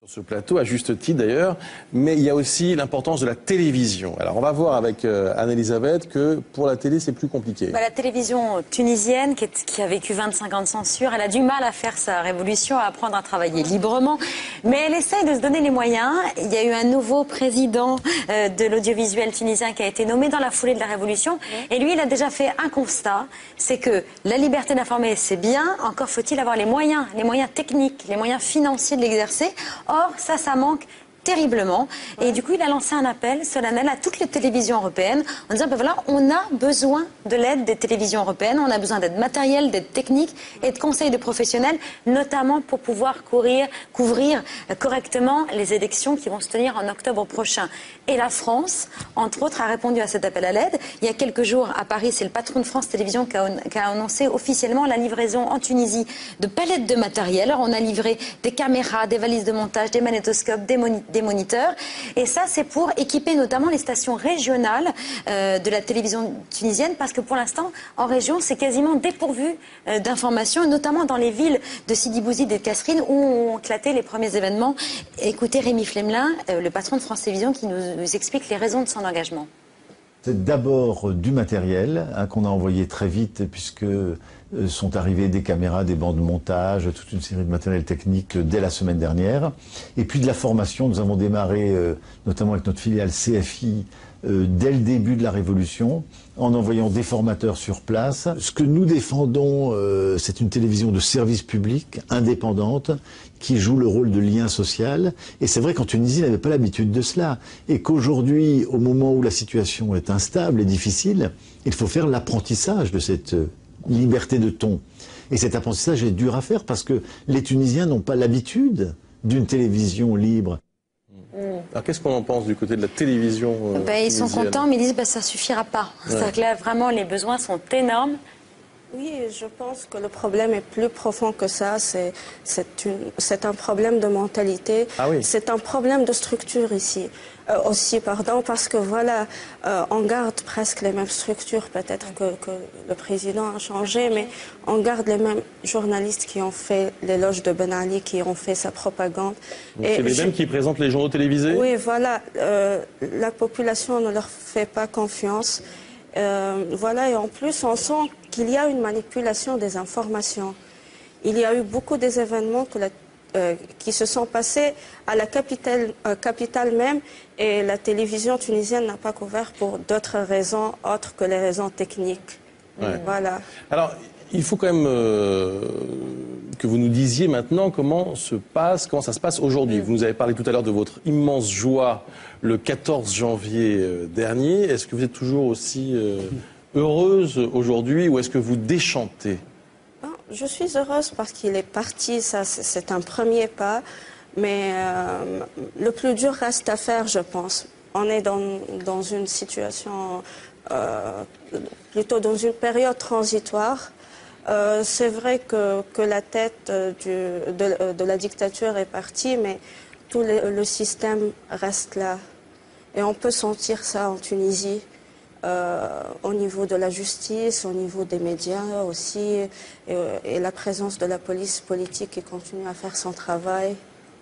Sur ce plateau, à juste titre d'ailleurs, mais il y a aussi l'importance de la télévision. Alors on va voir avec Anne-Elisabeth que pour la télé c'est plus compliqué. La télévision tunisienne qui a vécu 25 ans de censure, elle a du mal à faire sa révolution, à apprendre à travailler librement, mais elle essaye de se donner les moyens. Il y a eu un nouveau président de l'audiovisuel tunisien qui a été nommé dans la foulée de la révolution, et lui il a déjà fait un constat, c'est que la liberté d'informer c'est bien, encore faut-il avoir les moyens techniques, les moyens financiers de l'exercer. Or, ça manque terriblement. Et du coup, il a lancé un appel solennel à toutes les télévisions européennes en disant, ben voilà, on a besoin de l'aide des télévisions européennes, on a besoin d'aide matérielle, d'aide technique et de conseils de professionnels, notamment pour pouvoir couvrir correctement les élections qui vont se tenir en octobre prochain. Et la France, entre autres, a répondu à cet appel à l'aide. Il y a quelques jours, à Paris, c'est le patron de France Télévisions qui a annoncé officiellement la livraison en Tunisie de palettes de matériel. Alors, on a livré des caméras, des valises de montage, des magnétoscopes, des moniteurs. Et ça, c'est pour équiper notamment les stations régionales de la télévision tunisienne, parce que pour l'instant, en région, c'est quasiment dépourvu d'informations, notamment dans les villes de Sidi Bouzid et de Kasserine, où ont éclaté les premiers événements. Écoutez Rémi Flemelin, le patron de France Télévisions, qui nous explique les raisons de son engagement. C'est d'abord du matériel qu'on a envoyé très vite, puisque sont arrivées des caméras, des bancs de montage, toute une série de matériel technique dès la semaine dernière. Et puis de la formation, nous avons démarré, notamment avec notre filiale CFI, dès le début de la Révolution, en envoyant des formateurs sur place. Ce que nous défendons, c'est une télévision de service public, indépendante, qui joue le rôle de lien social. Et c'est vrai qu'en Tunisie, il n'avait pas l'habitude de cela. Et qu'aujourd'hui, au moment où la situation est instable et difficile, il faut faire l'apprentissage de cette liberté de ton. Et cet apprentissage est dur à faire parce que les Tunisiens n'ont pas l'habitude d'une télévision libre. Alors qu'est-ce qu'on en pense du côté de la télévision Ils sont contents, mais ils disent ça suffira pas. Ouais. C'est-à-dire que là, vraiment, les besoins sont énormes. Oui, je pense que le problème est plus profond que ça. C'est un problème de mentalité. Ah oui. C'est un problème de structure ici. Parce que voilà, on garde presque les mêmes structures. Peut-être que le président a changé, mais on garde les mêmes journalistes qui ont fait l'éloge de Ben Ali, qui ont fait sa propagande. C'est les mêmes qui présentent les journaux télévisés? Oui, voilà. La population ne leur fait pas confiance. Voilà, et en plus, on sent qu'il y a une manipulation des informations. Il y a eu beaucoup des événements qui se sont passés à la capitale même, et la télévision tunisienne n'a pas couvert pour d'autres raisons autres que les raisons techniques. Ouais. Voilà. Alors, il faut quand même que vous nous disiez maintenant comment ça se passe aujourd'hui. Vous nous avez parlé tout à l'heure de votre immense joie le 14 janvier dernier. Est-ce que vous êtes toujours aussi heureuse aujourd'hui, ou est-ce que vous déchantez? Je suis heureuse parce qu'il est parti, ça c'est un premier pas, mais le plus dur reste à faire, je pense. On est dans une situation, plutôt dans une période transitoire. C'est vrai que la tête de la dictature est partie, mais tout le système reste là. Et on peut sentir ça en Tunisie. Au niveau de la justice, au niveau des médias aussi, et la présence de la police politique qui continue à faire son travail.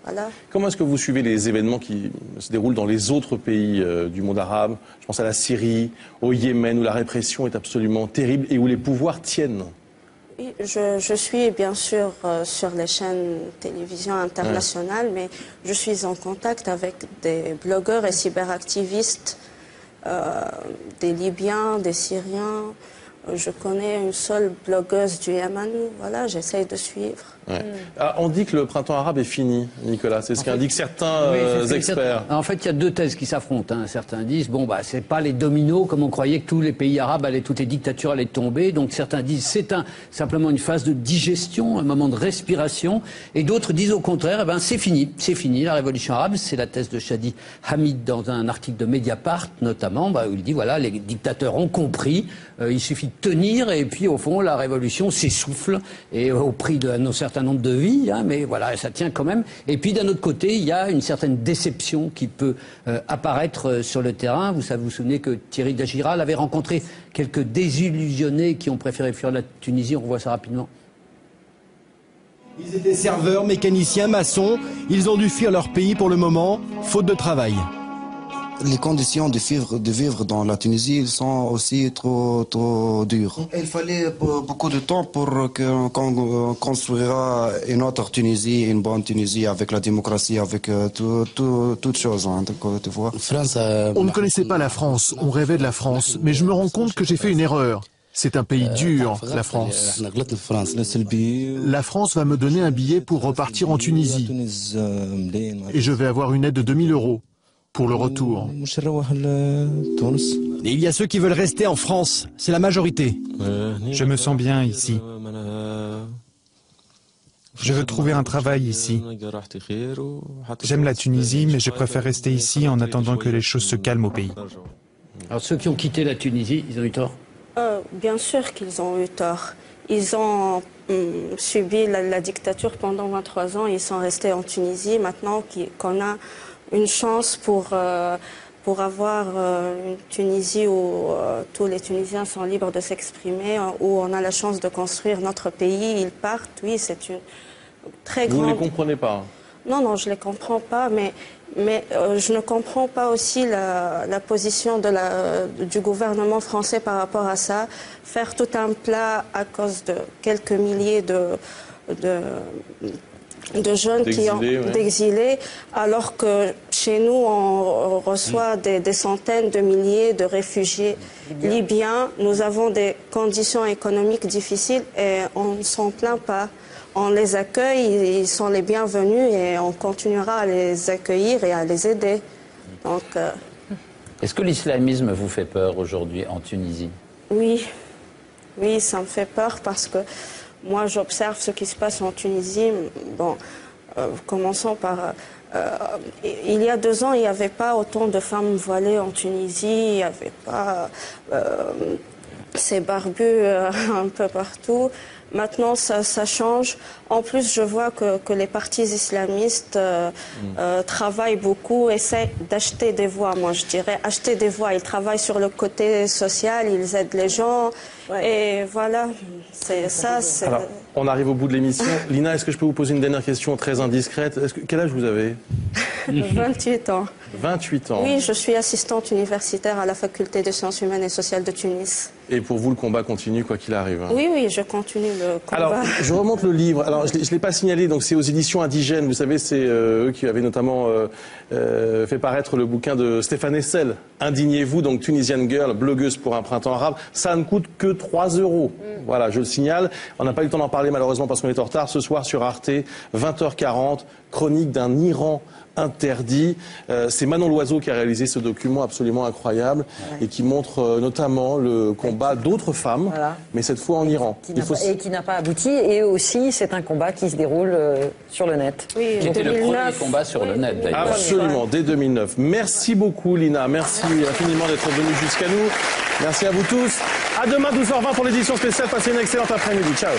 Voilà. Comment est-ce que vous suivez les événements qui se déroulent dans les autres pays du monde arabe? Je pense à la Syrie, au Yémen, où la répression est absolument terrible et où les pouvoirs tiennent. Oui, je suis bien sûr sur les chaînes télévision internationales, mais je suis en contact avec des blogueurs et cyberactivistes, des Libyens, des Syriens. Je connais une seule blogueuse du Yémen. Voilà, j'essaye de suivre. Ouais. Ah, on dit que le printemps arabe est fini, Nicolas. C'est ce qu'indiquent certains experts. En fait, il y a deux thèses qui s'affrontent. Certains disent, c'est pas les dominos, comme on croyait que tous les pays arabes toutes les dictatures allaient tomber. Donc certains disent, c'est simplement une phase de digestion, un moment de respiration. Et d'autres disent au contraire, c'est fini, la révolution arabe. C'est la thèse de Shadi Hamid dans un article de Mediapart, notamment, où il dit, voilà, les dictateurs ont compris, il suffit de tenir, et puis au fond, la révolution s'essouffle, et au prix d'un certain nombre de vies, mais voilà, ça tient quand même. Et puis d'un autre côté, il y a une certaine déception qui peut apparaître sur le terrain. Vous vous souvenez que Thierry Dagiral avait rencontré quelques désillusionnés qui ont préféré fuir la Tunisie. On revoit ça rapidement. Ils étaient serveurs, mécaniciens, maçons. Ils ont dû fuir leur pays pour le moment, faute de travail. Les conditions de vivre dans la Tunisie sont aussi trop dures. Il fallait beaucoup de temps pour qu'on construira une autre Tunisie, une bonne Tunisie avec la démocratie, avec toutes choses. Hein, tu vois. On ne connaissait pas la France, on rêvait de la France, mais je me rends compte que j'ai fait une erreur. C'est un pays dur, la France. La France va me donner un billet pour repartir en Tunisie. Et je vais avoir une aide de 2000 € pour le retour. Et il y a ceux qui veulent rester en France, c'est la majorité. Je me sens bien ici. Je veux trouver un travail ici. J'aime la Tunisie, mais je préfère rester ici en attendant que les choses se calment au pays. Alors ceux qui ont quitté la Tunisie, ils ont eu tort? Bien sûr qu'ils ont eu tort. Ils ont subi la dictature pendant 23 ans. Ils sont restés en Tunisie. Maintenant qu'on a une chance pour avoir une Tunisie où tous les Tunisiens sont libres de s'exprimer, où on a la chance de construire notre pays, ils partent. Oui, c'est une très grande... Vous ne les comprenez pas? Non, je ne les comprends pas, mais je ne comprends pas aussi la position du gouvernement français par rapport à ça. Faire tout un plat à cause de quelques milliers de jeunes d'exilés, alors que chez nous, on reçoit des centaines de milliers de réfugiés libyens. Nous avons des conditions économiques difficiles et on ne s'en plaint pas. On les accueille, ils sont les bienvenus et on continuera à les accueillir et à les aider. Donc, est-ce que l'islamisme vous fait peur aujourd'hui en Tunisie? Oui, ça me fait peur parce que moi j'observe ce qui se passe en Tunisie. Bon, commençons par... il y a 2 ans, il n'y avait pas autant de femmes voilées en Tunisie, il n'y avait pas ces barbus un peu partout. Maintenant, ça change. En plus, je vois que les partis islamistes travaillent beaucoup, essaient d'acheter des voix, moi je dirais, acheter des voix. Ils travaillent sur le côté social, ils aident les gens. Ouais. Et voilà, c'est ça. Alors, on arrive au bout de l'émission. Lina, est-ce que je peux vous poser une dernière question très indiscrète? Quel âge vous avez? 28 ans. 28 ans. Oui, je suis assistante universitaire à la faculté des sciences humaines et sociales de Tunis. Et pour vous, le combat continue quoi qu'il arrive, hein? Oui, je continue le combat. Alors, je remonte le livre. Alors, je ne l'ai pas signalé, donc c'est aux éditions Indigènes. Vous savez, c'est eux qui avaient notamment fait paraître le bouquin de Stéphane Hessel, Indignez-vous, donc Tunisian Girl, blogueuse pour un printemps arabe. Ça ne coûte que 3 €. Voilà, je le signale. On n'a pas eu le temps d'en parler malheureusement parce qu'on est en retard. Ce soir sur Arte, 20h40, chronique d'un Iran interdit. C'est Manon Loiseau qui a réalisé ce document absolument incroyable et qui montre notamment le combat d'autres femmes, mais cette fois en Iran. Et qui n'a pas abouti. Et aussi, c'est un combat qui se déroule sur le net. Oui, qui était le premier combat sur le net, d'ailleurs. Absolument, dès 2009. Merci beaucoup, Lina. Merci infiniment d'être venue jusqu'à nous. Merci à vous tous. À demain, 12h20 pour l'édition spéciale. Passez une excellente après-midi. Ciao.